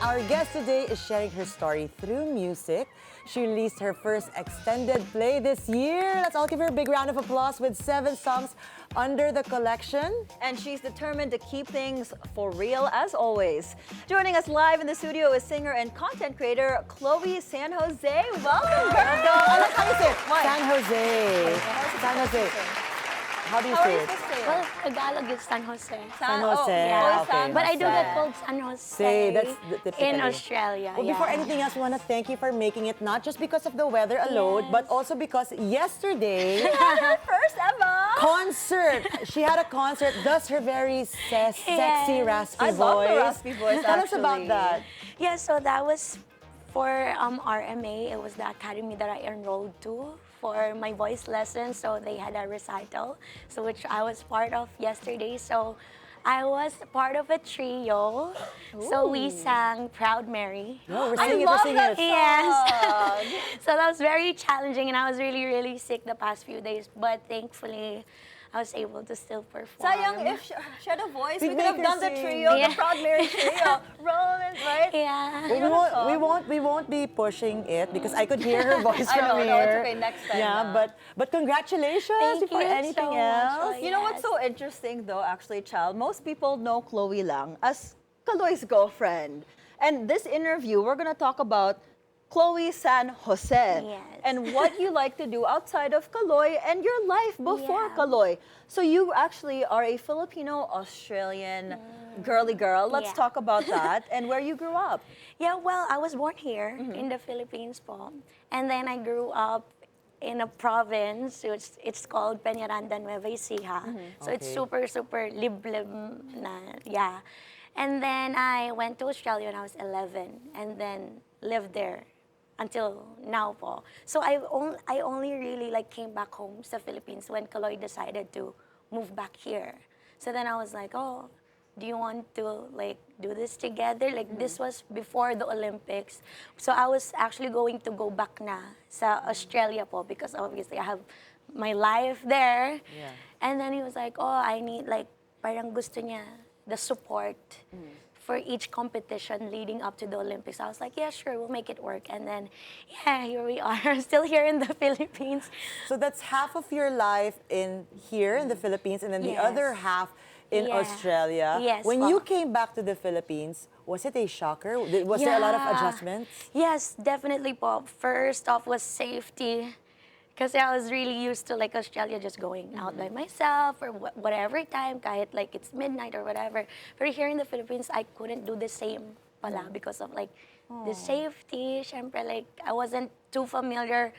Our guest today is sharing her story through music. She released her first extended play this year. Let's all give her a big round of applause with 7 songs under the collection. And she's determined to keep things for real as always. Joining us live in the studio is singer and content creator Chloe San Jose. Welcome, girl! I like how you say it. Why? San Jose. San Jose. How do you say it? Well, Tagalog is San Jose. San Jose. Yeah. Okay. But I do get called San Jose Say, that's typically. in Australia. Well, before anything else, we want to thank you for making it not just because of the weather alone, Yes. but also because yesterday, Her first ever! concert. She had a concert, thus her very sexy, raspy I voice. love the raspy voice, Tell us about actually. that. Yeah, so that was for RMA. It was the academy that I enrolled to for my voice lessons. So they had a recital, so which I was part of yesterday. So I was part of a trio. So we sang Proud Mary. No, we're I singing it, love we're singing that it. Yes. So that was very challenging, and I was really, really sick the past few days. But thankfully, I was able to still perform. Sayang, if she had a voice, we We'd could have make her done the sing. trio, Yeah. the Proud Mary trio. Rollins, right? Yeah. We won't be pushing it because I could hear her voice I from know, here. no, it's okay, next time Yeah, na. but congratulations Thank before you anything so much. else. You know what's so interesting though, actually, child? Most people know Chloe lang as Kaloy's girlfriend. And this interview, we're gonna talk about Chloe San Jose Yes. and what you like to do outside of Kaloy and your life before Yeah. Kaloy. So you actually are a Filipino-Australian girly girl. Let's Yeah. talk about that and where you grew up. Yeah, well, I was born here in the Philippines po. And then I grew up in a province, it's called Peñaranda, Nueva Ecija. So it's Okay. super, super liblib na, yeah. And then I went to Australia when I was 11 and then lived there until now po. So I only really like came back home sa Philippines when Kaloy decided to move back here. So then I was like, oh, do you want to like do this together? Like this was before the Olympics. So I was actually going to go back na sa Australia po because obviously I have my life there. Yeah. And then he was like, oh, I need like, parang gusto niya the support for each competition leading up to the Olympics. I was like, yeah, sure, we'll make it work. And then, yeah, here we are, still here in the Philippines. So that's half of your life in here in the Philippines, and then the Yes. other half in Yeah. Australia. Yes, When po. you came back to the Philippines, was it a shocker? Was there a lot of Yeah. adjustments? Yes, definitely po. First off was safety. Because I was really used to like Australia just going out by myself or whatever time, kahit like it's midnight or whatever. But here in the Philippines, I couldn't do the same pala because of like the safety. Syempre like I wasn't too familiar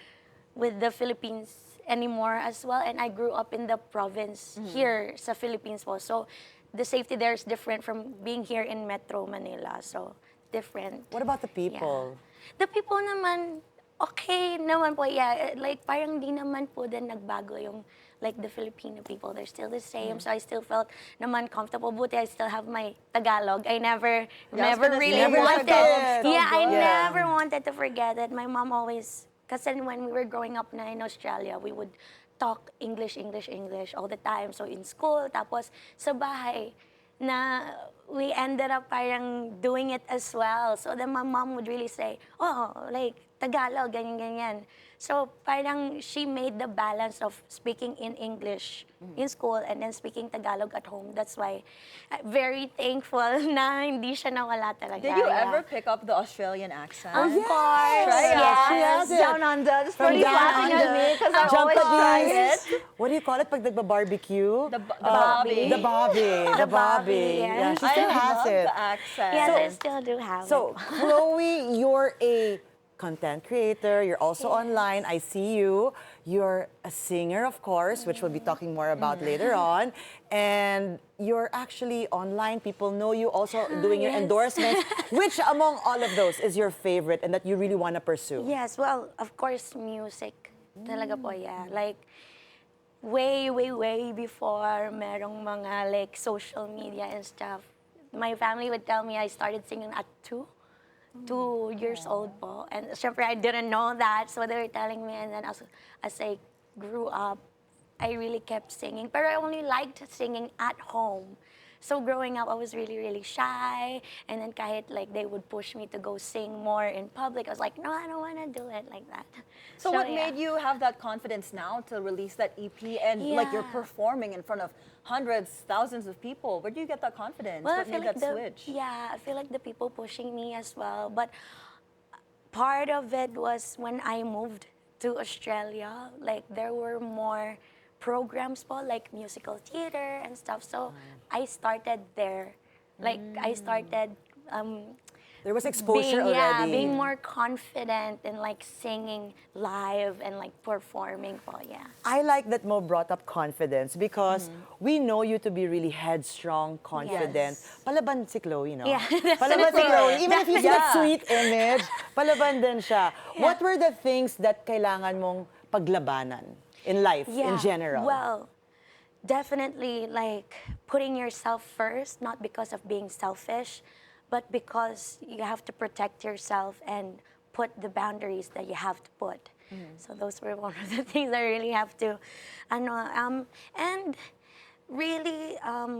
with the Philippines anymore as well. And I grew up in the province here sa Philippines po. So the safety there is different from being here in Metro Manila. So different. What about the Yeah. people? The people naman, okay naman po, yeah. Like, parang di naman po din nagbago yung, like, the Filipino people. They're still the same. So I still felt naman comfortable. Buti I still have my Tagalog. I never really never wanted. forget it. Yeah, I Yeah. never wanted to forget it. My mom always, kasi when we were growing up na in Australia, we would talk English all the time. So in school, tapos sa bahay, na we ended up parang doing it as well. So then my mom would really say, oh, like, Tagalog, ganyan. So parang she made the balance of speaking in English in school and then speaking Tagalog at home. That's why I'm very thankful na hindi siya nawala talaga. Did you Yeah. ever pick up the Australian accent? Of course, Try it. yes. She has it. Down under. It's From pretty down laughing at under. me because I Jump always at try these. it. What do you call it pag nagba-barbecue? The bobby. The bobby. The bobby. yeah. Yeah, she I still has love it. the accent. Yes, I still do have So, it. Chloe, you're a content creator. You're also online. I see you. You're a singer, of course, which we'll be talking more about later on. And you're actually online. People know you also doing your yes. endorsements. Which among all of those is your favorite and that you really want to pursue? Yes, well, of course, music. Talaga po, yeah. Like, way before merong mga, like, social media and stuff. My family would tell me I started singing at 2 years old po. And syempre, I didn't know that. So they were telling me. And then as I grew up, I really kept singing. But I only liked singing at home. So growing up, I was really, really shy. And then kahit like they would push me to go sing more in public, I was like, no, I don't want to do it like that. So what yeah. made you have that confidence now to release that EP and like you're Yeah. performing in front of hundreds, thousands of people? Where do you get that confidence? Well, What I feel made like that switch? yeah, I feel like the people pushing me as well. But part of it was when I moved to Australia, like there were more programs po, like musical theater and stuff. So I started there. Like I started There was exposure being, yeah, already. being more confident in like singing live and like performing po, yeah. I like that Mo brought up confidence because we know you to be really headstrong, confident. Yes. Palaban si Chloe, no? Yeah, Palaban si definitely. Chloe. Even if he's got Yeah. sweet image, palaban din siya. What were the things that kailangan mong paglabanan in life, in general? Well, definitely like putting yourself first, not because of being selfish, but because you have to protect yourself and put the boundaries that you have to put. So those were one of the things I really have to, and really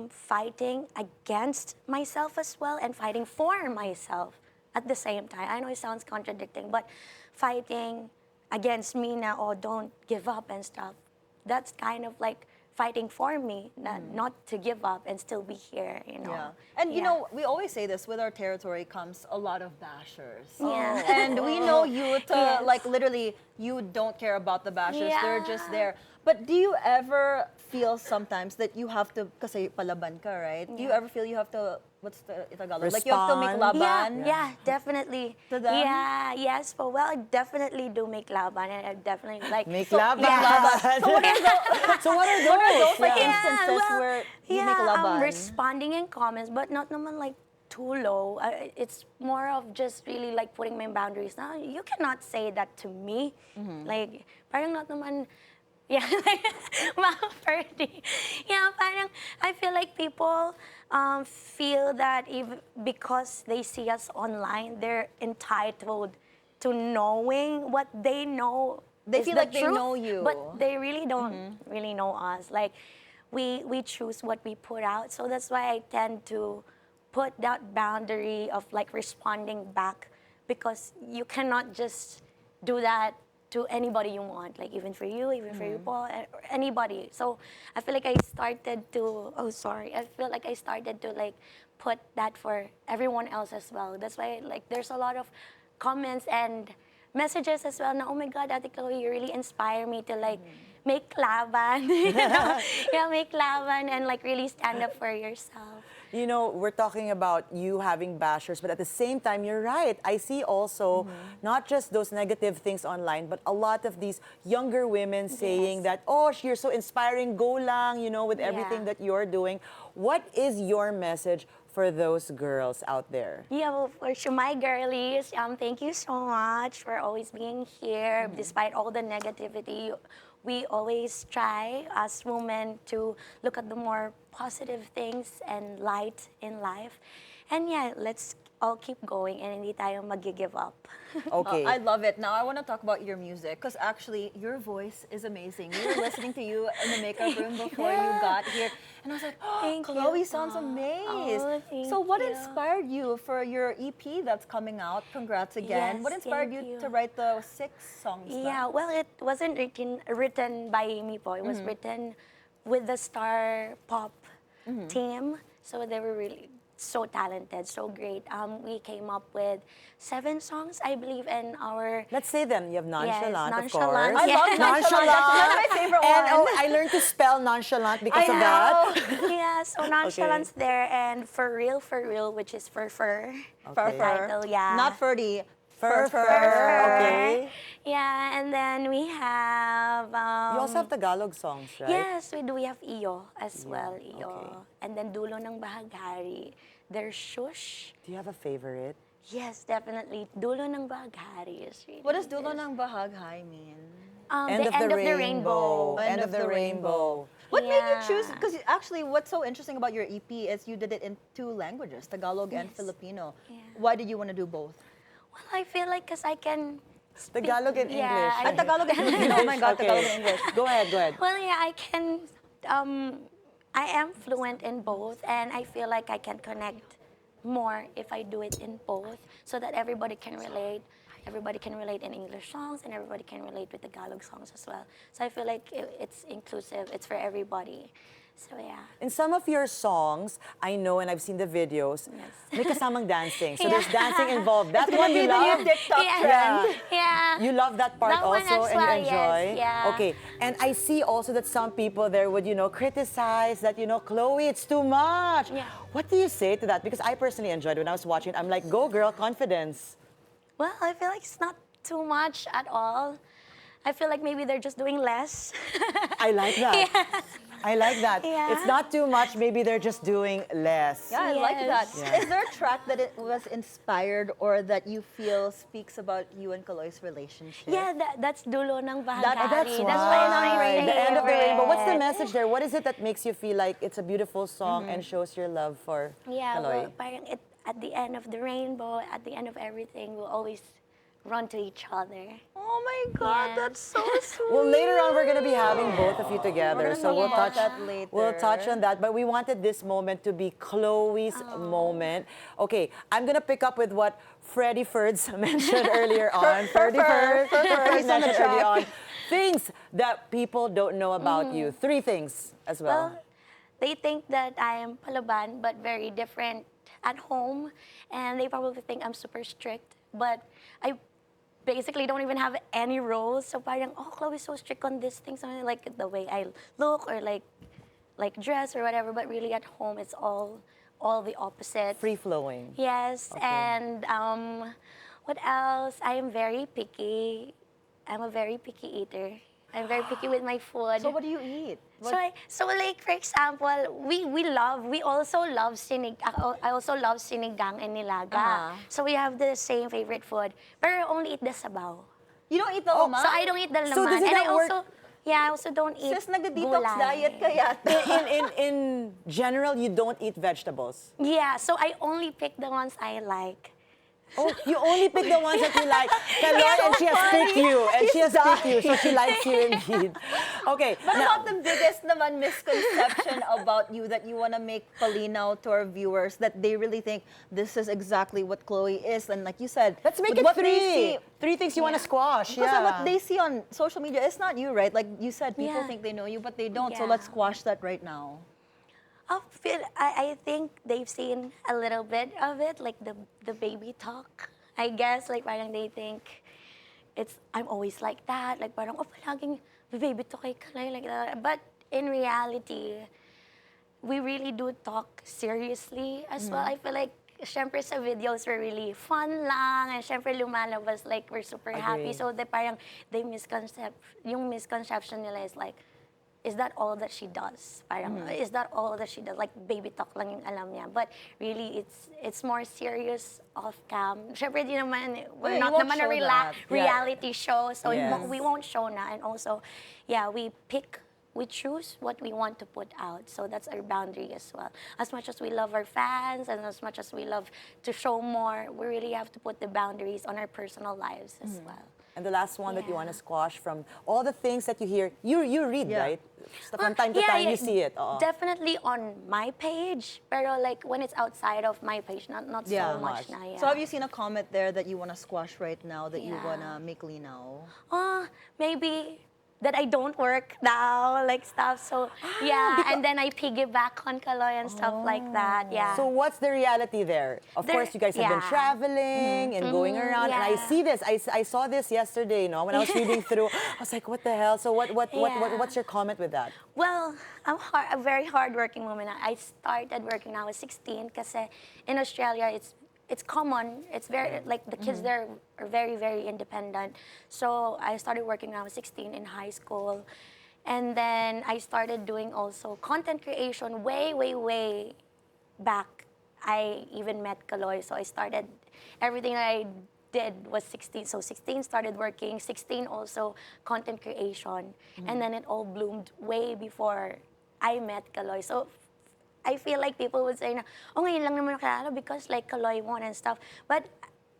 fighting against myself as well and fighting for myself at the same time. I know it sounds contradicting, but fighting against me now, oh, don't give up and stuff. That's kind of like fighting for me, not to give up and still be here, you know. Yeah. And you know, we always say this, with our territory comes a lot of bashers. Yeah. And we know you to Yes. like literally you don't care about the bashers. They're just Yeah. there. But do you ever feel sometimes that you have to, kasi palaban ka, right? Do you ever feel you have to, what's the Tagalog? Like you have to make Respond. laban? Yeah, definitely. To them? Yeah, yes. Well, I definitely do make laban, and I definitely like Make laban. Yeah. So what are those? So what are those? What are those like Yeah. instances well, where you yeah, make laban? responding in comments, but not naman like too low. It's more of just really like putting my boundaries. Now, you cannot say that to me. Like, parang not naman, yeah, like, mga party. Yeah, parang, I feel like people feel that even because they see us online, they're entitled to knowing what they know. They is feel the like they truth, know you. but they really don't really know us. Like, we choose what we put out. So that's why I tend to put that boundary of like responding back, because you cannot just do that to anybody you want, like even for you, even for you, Paul, or anybody. So I feel like I started to, I feel like I started to like put that for everyone else as well. That's why like there's a lot of comments and messages as well na, oh my God, Ate Chloe, you really inspire me to like make laban, you know? Yeah, make laban and like really stand up for yourself. You know, we're talking about you having bashers, but at the same time, you're right. I see also not just those negative things online, but a lot of these younger women saying that, oh, you're so inspiring, go lang, you know, with everything Yeah. that you're doing. What is your message for those girls out there? Yeah, well, for sure, my girlies, thank you so much for always being here, despite all the negativity. We always try as women to look at the more positive things and light in life. And yeah, let's all keep going and hindi tayo mag-give up. Okay. I love it. Now I want to talk about your music, because actually your voice is amazing. We were listening to you in the makeup room before you got here, and I was like, oh, Thank you. Chloe sounds Aw. amazing. Oh, thank So what you. inspired you for your EP that's coming out? Congrats again. Yes, What inspired thank you you. to write the 6 songs? Yeah, well, it wasn't written by me po. It was written with the Star Pop team. So they were really so talented, so great. We came up with 7 songs, I believe, in our... Let's say them. You have nonchalant, of Nonchalant. course. I love Yeah. Nonchalant. That's one of my favorite And ones. I learned to spell nonchalant because of that. Yeah, so Nonchalant's there, and For Real, which is for fur. Fur, The title, yeah. Not Ferdy. Fur. Okay. Yeah, and then we have... You also have Tagalog songs, right? Yes, we do. We have Iyo as well, Iyo. okay. And then Dulo ng Bahaghari. There's Shush. Do you have a favorite? Yes, definitely. Dulo ng Bahaghari is really What does Dulo good. ng Bahaghai mean? The end of the rainbow. End of the rainbow. What made you Yeah. choose? Because actually, what's so interesting about your EP is you did it in 2 languages, Tagalog and Yes. Filipino. Yeah. Why did you want to do both? Well, I feel like because I can speak- Tagalog and yeah, English. I- Tagalog and Filipino. Oh my God, Okay. Tagalog and English. Go ahead. Well, yeah, I can I am fluent in both, and I feel like I can connect more if I do it in both, so that everybody can relate. Everybody can relate in English songs, and everybody can relate with Tagalog songs as well. So I feel like it's inclusive. It's for everybody. So yeah. In some of your songs, I know and I've seen the videos, Yes. may kasamang dancing. So Yeah. there's dancing involved. That one Maybe you the love? new TikTok Yeah. trend. Yeah. You love that part That one also as and you well, enjoy? yes, yeah. Okay. And I see also that some people there would, criticize that, Chloe, it's too much. Yeah. What do you say to that? Because I personally enjoyed it when I was watching it. I'm like, go girl, confidence. Well, I feel like it's not too much at all. I feel like maybe they're just doing less. I like that. Yeah. I like that. Yeah. It's not too much, maybe they're just doing less. Yeah, I like that. Yes. Yeah. Is there a track that it was inspired or that you feel speaks about you and Kaloy's relationship? Yeah, that's Dulo ng Bahagari. That's That's my why. The end of the rainbow. What's the favorite. message there? What is it that makes you feel like it's a beautiful song and shows your love for Yeah, Kaloy? well, parang at the end of the rainbow, at the end of everything, we'll always run to each other. Oh my God, Yeah. that's so sweet. Well, later on, we're gonna be having both of you together, so we'll talk touch that later. we'll touch on that. But we wanted this moment to be Chloe's moment. Okay, I'm gonna pick up with what Freddie Ferds mentioned earlier on. Freddie Ferds He's on the mentioned earlier on. track. Things that people don't know about you. 3 things as well. Well, they think that I am palaban, but very different at home, and they probably think I'm super strict. But I basically don't even have any roles. So parang, oh, Chloe's so strict on this thing, something like the way I look or like dress or whatever. But really at home, it's all the opposite. Free flowing. Yes, Okay. and what else? I am very picky. I'm a very picky eater. I'm very picky with my food. So what do you eat? So like for example, we also love I also love sinigang and nilaga. So we have the same favorite food, but I only eat the sabaw. You don't eat the Oh, laman? So I don't eat the laman, So does it and I not work- also I also don't eat Sis, nag-detox gulay. diet ka yata. In general, you don't eat vegetables. Yeah, so I only pick the ones I like. Oh, you only pick the ones that you like. Kaloy, and she has picked you. And she has picked you, so she likes you indeed. Okay, But now, about the biggest naman misconception about you that you want to make palinaw to our viewers, that they really think this is exactly what Chloe is. And like you said, let's make with it what they 3. see- 3 things you want to squash. Because Yeah. of what they see on social media, it's not you, right? Like you said, people Yeah. think they know you, but they don't. So Yeah. let's squash that right now. I think they've seen a little bit of it, like the baby talk. I guess, like parang they think I'm always like that. Like parang, oh, palaging baby talk kay Kalay, like that. But in reality, we really do talk seriously as well. I feel like, syempre sa videos, we're really fun lang. And syempre lumalabas, like we're super happy. Agree. So yung misconception nila is like, is that all that she does? Parang, is that all that she does? Like, baby talk lang yung alam niya. But really, it's more serious off cam. Syempre, di naman, we're you not won't naman a show that. reality show. So, Yes. we won't show na. And also, we choose what we want to put out. So that's our boundary as well. As much as we love our fans and as much as we love to show more, we really have to put the boundaries on our personal lives as well. And the last one that you Yeah. want to squash from all the things that you hear, you read, Yeah. right? So from time to time, you see it. Definitely on my page, pero like when it's outside of my page, not Yeah. so much na. Yeah. So have you seen a comment there that you want to squash right now, that you Yeah. want to make linaw? Maybe that I don't work now, like stuff. So yeah, and then I piggyback on Kaloy and stuff like that. Yeah. So what's the reality there? Of There- course, you guys have been yeah. traveling and going around, and I yeah. see this. I saw this yesterday. When I was reading through, I was like, what the hell? So Yeah. what's your comment with that? Well, I'm a very hardworking woman. I started working when I was 16 kasi in Australia it's common. It's very like the kids there are very, very independent. So I started working when I was 16 in high school. And then I started doing also content creation way, way, way back. I even met Kaloy. So I started, everything that I did was 16. So 16 started working, 16 also content creation. And then it all bloomed way before I met Kaloy. So I feel like people would say na, oh, ngayon lang naman nakilala because like Kaloy won and stuff. But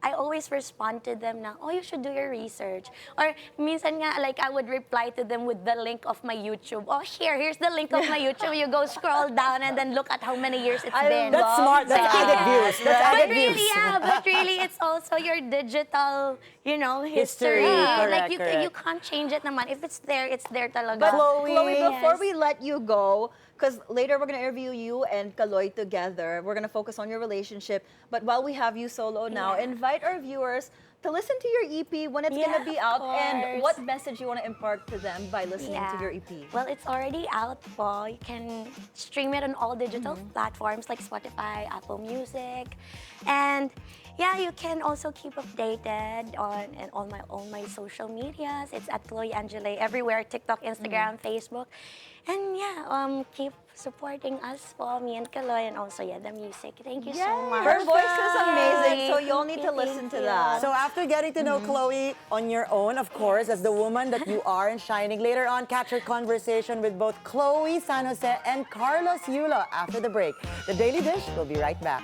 I always respond to them na, oh, you should do your research. Or minsan nga, like, I would reply to them with the link of my YouTube. Oh, here's the link of my YouTube. You go scroll down and then look at how many years it's been. That's smart. That's added views. That's But added really, views. yeah, but really, it's also your digital, history. Correct, Like, you correct. can't change it naman. If it's there talaga. But Chloe, Chloe, before yes. we let you go, because later we're going to interview you and Kaloy together. We're going to focus on your relationship. But while we have you solo now, Yeah. invite our viewers to listen to your EP when it's going Yeah, to be of out and course. what message you want to impart to them by listening to your EP. Well, it's already out po. You can stream it on all digital platforms like Spotify, Apple Music. And yeah, you can also keep updated on my social medias. It's at Chloe Angele everywhere, TikTok, Instagram, Facebook. And yeah, keep supporting us po, me and Kaloy, and also the music. Thank you so much. Her voice is amazing, so Thank you'll need to you, listen thank to you. that. So after getting to know Chloe on your own, of course, as the woman that you are and shining, later on, catch her conversation with both Chloe San Jose and Carlos Yulo after the break. The Daily Dish will be right back.